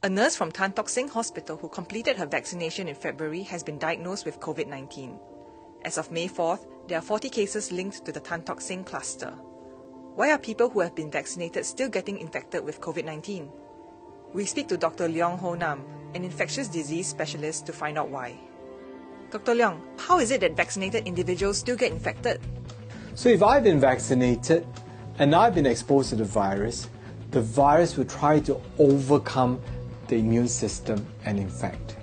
A nurse from Tan Tock Seng Hospital who completed her vaccination in February has been diagnosed with COVID-19. As of May 4th, there are 40 cases linked to the Tan Tock Seng cluster. Why are people who have been vaccinated still getting infected with COVID-19? We speak to Dr. Leong Ho Nam, an infectious disease specialist, to find out why. Dr. Leong, how is it that vaccinated individuals still get infected? So if I've been vaccinated and I've been exposed to the virus will try to overcome the immune system and infect.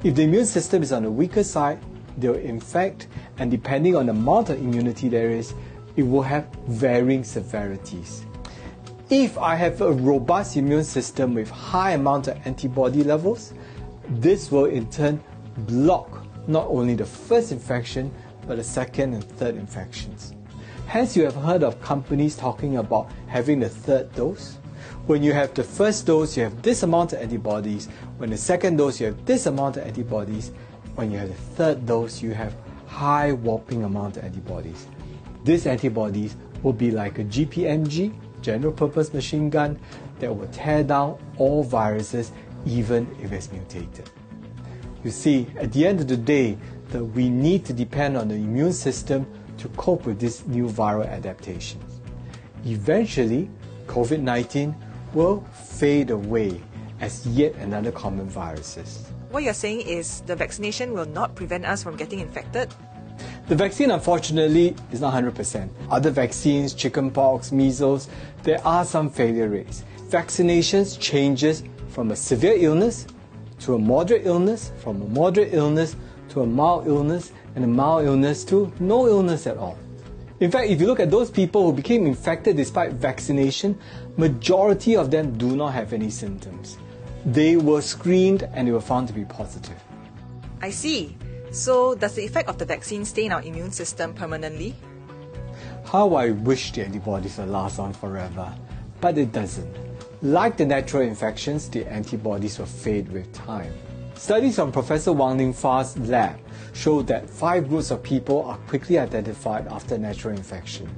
If the immune system is on the weaker side, they'll infect, and depending on the amount of immunity there is, it will have varying severities. If I have a robust immune system with high amount of antibody levels, this will in turn block not only the first infection, but the second and third infections. Hence, you have heard of companies talking about having the third dose. When you have the first dose, you have this amount of antibodies. When the second dose, you have this amount of antibodies. When you have the third dose, you have high whopping amount of antibodies. These antibodies will be like a GPMG, general purpose machine gun, that will tear down all viruses, even if it's mutated. You see, at the end of the day, that we need to depend on the immune system to cope with these new viral adaptations. Eventually, COVID-19 will fade away as yet another common virus. What you're saying is the vaccination will not prevent us from getting infected? The vaccine, unfortunately, is not 100%. Other vaccines, chickenpox, measles, there are some failure rates. Vaccinations changes from a severe illness to a moderate illness, from a moderate illness to a mild illness, and a mild illness to no illness at all. In fact, if you look at those people who became infected despite vaccination, majority of them do not have any symptoms. They were screened and they were found to be positive. I see. So, does the effect of the vaccine stay in our immune system permanently? How I wish the antibodies would last on forever, but it doesn't. Like the natural infections, the antibodies will fade with time. Studies from Professor Wang Lingfa's lab show that 5 groups of people are quickly identified after natural infection.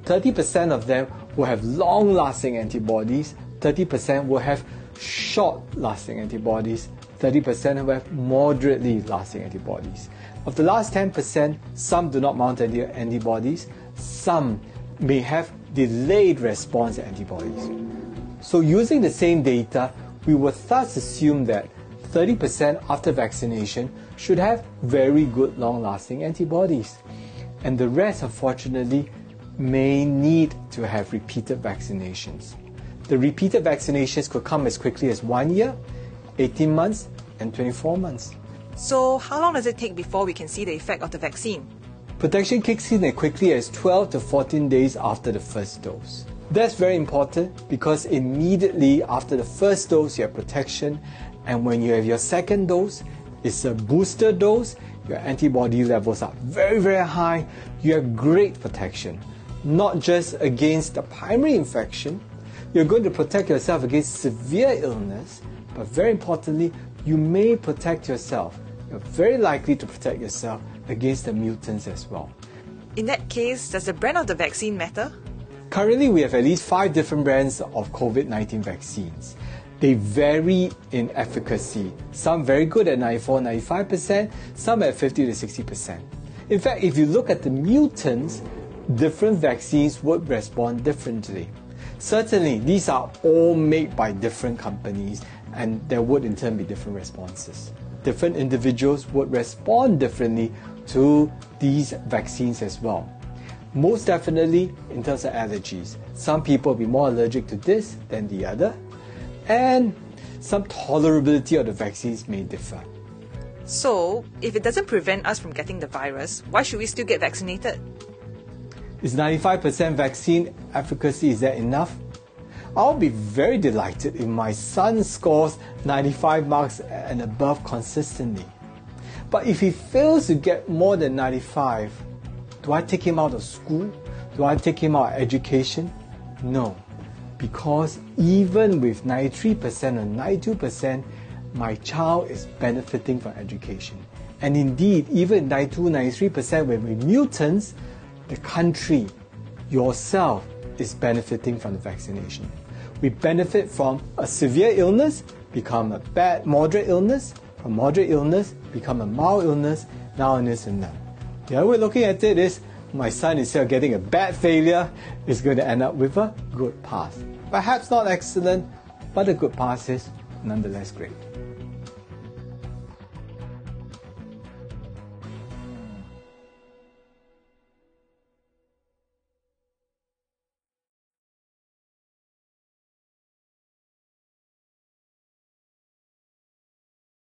30% of them will have long-lasting antibodies, 30% will have short-lasting antibodies, 30% will have moderately lasting antibodies. Of the last 10%, some do not mount any antibodies, some may have delayed response antibodies. So using the same data, we would thus assume that 30% after vaccination should have very good long-lasting antibodies. And the rest, unfortunately, may need to have repeated vaccinations. The repeated vaccinations could come as quickly as 1 year, 18 months, and 24 months. So, how long does it take before we can see the effect of the vaccine? Protection kicks in as quickly as 12 to 14 days after the first dose. That's very important because immediately after the first dose, you have protection, and when you have your second dose, it's a booster dose, your antibody levels are very, very high, you have great protection. Not just against the primary infection, you're going to protect yourself against severe illness, but very importantly, you may protect yourself. You're very likely to protect yourself against the mutants as well. In that case, does the brand of the vaccine matter? Currently, we have at least 5 different brands of COVID-19 vaccines. They vary in efficacy. Some very good at 94-95%, some at 50 to 60%. In fact, if you look at the mutants, different vaccines would respond differently. Certainly, these are all made by different companies, and there would in turn be different responses. Different individuals would respond differently to these vaccines as well. Most definitely in terms of allergies. Some people will be more allergic to this than the other, and some tolerability of the vaccines may differ. So, if it doesn't prevent us from getting the virus, why should we still get vaccinated? Is 95% vaccine efficacy, is that enough? I'll be very delighted if my son scores 95 marks and above consistently. But if he fails to get more than 95, do I take him out of school? Do I take him out of education? No. Because even with 93% or 92%, my child is benefiting from education. And indeed, even 92-93% when we're mutants, the country, yourself, is benefiting from the vaccination. We benefit from a severe illness, become a bad moderate illness, from moderate illness become a mild illness, now illness and none. The other way of looking at it is, my son, instead of getting a bad failure, is going to end up with a good pass. Perhaps not excellent, but a good pass is nonetheless great.